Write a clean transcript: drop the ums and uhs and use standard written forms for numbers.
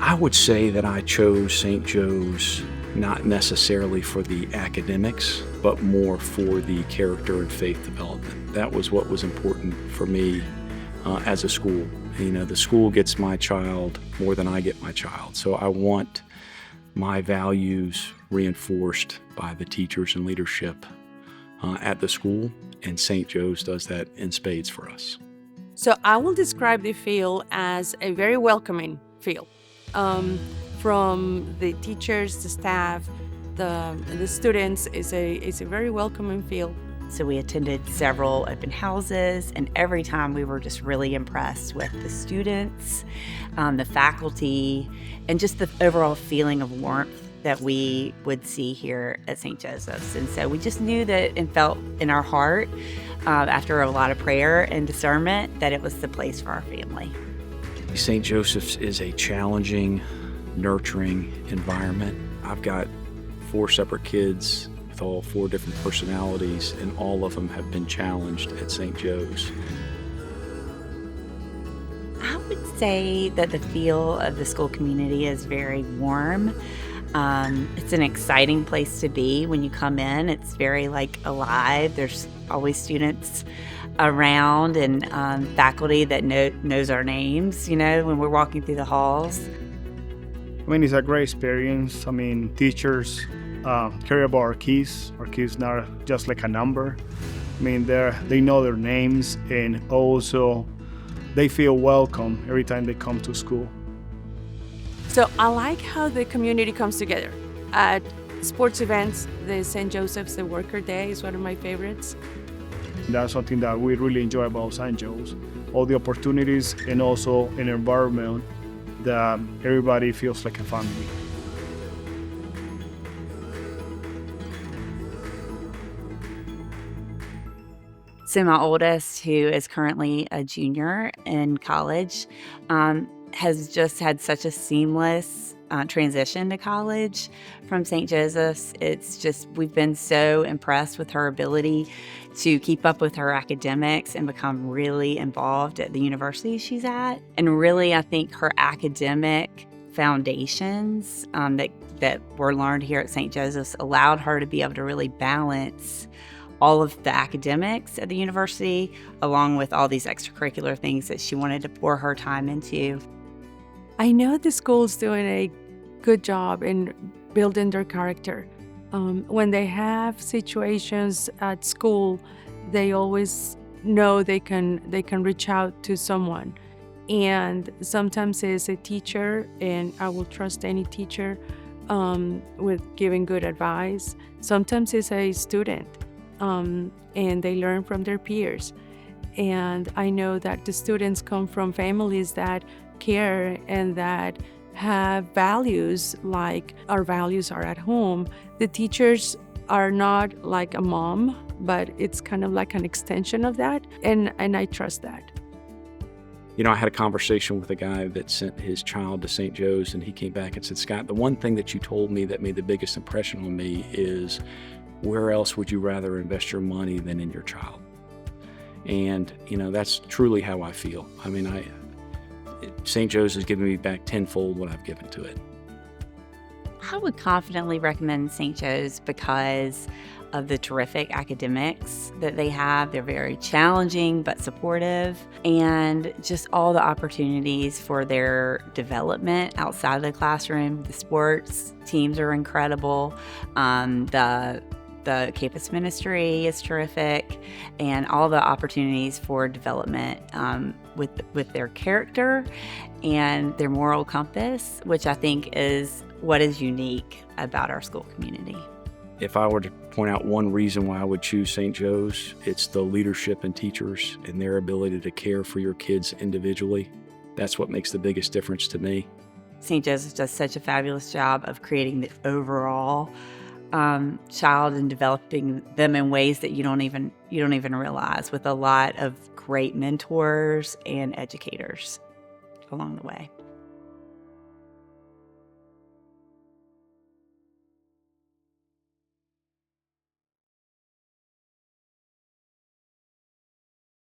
I would say that I chose St. Joe's not necessarily for the academics, but more for the character and faith development. That was what was important for me as a school. You know, the school gets my child more than I get my child. So I want my values reinforced by the teachers and leadership at the school, and St. Joe's does that in spades for us. So I will describe the field as a very welcoming field. From the teachers, the staff, the students, is a very welcoming field. So we attended several open houses, and every time we were just really impressed with the students, the faculty, and just the overall feeling of warmth that we would see here at St. Joseph's. And so we just knew that and felt in our heart, after a lot of prayer and discernment, that it was the place for our family. St. Joseph's is a challenging, nurturing environment. I've got 4 separate kids with all 4 different personalities, and all of them have been challenged at St. Joe's. I would say that the feel of the school community is very warm. It's an exciting place to be when you come in. It's very alive. There's always students around and faculty that knows our names, when we're walking through the halls. I mean, it's a great experience. I mean, teachers care about our kids. Our kids not just like a number. I mean, they know their names, and also they feel welcome every time they come to school. So I like how the community comes together. At sports events, the St. Joseph's, the Worker Day is one of my favorites. That's something that we really enjoy about St. Joe's. All the opportunities and also an environment that everybody feels like a family. So my oldest, who is currently a junior in college, has just had such a seamless transition to college from St. Joseph's. It's just, we've been so impressed with her ability to keep up with her academics and become really involved at the university she's at. And really, I think her academic foundations that were learned here at St. Joseph's allowed her to be able to really balance all of the academics at the university, along with all these extracurricular things that she wanted to pour her time into. I know the school's doing a good job in building their character. When they have situations at school, they always know they can reach out to someone. And sometimes it's a teacher, and I will trust any teacher with giving good advice. Sometimes it's a student, and they learn from their peers. And I know that the students come from families that care and that have values like our values are at home. The teachers are not like a mom, but it's kind of like an extension of that, and I trust that. You know, I had a conversation with a guy that sent his child to St. Joe's, and he came back and said, "Scott, the one thing that you told me that made the biggest impression on me is, where else would you rather invest your money than in your child?" And, that's truly how I feel. I mean, St. Joe's has given me back tenfold what I've given to it. I would confidently recommend St. Joe's because of the terrific academics that they have. They're very challenging but supportive, and just all the opportunities for their development outside of the classroom. The sports teams are incredible. The campus ministry is terrific, and all the opportunities for development with their character and their moral compass, which I think is what is unique about our school community. If I were to point out one reason why I would choose St. Joe's, it's the leadership and teachers and their ability to care for your kids individually. That's what makes the biggest difference to me. St. Joseph's does such a fabulous job of creating the overall child and developing them in ways that you don't even realize, with a lot of great mentors and educators along the way.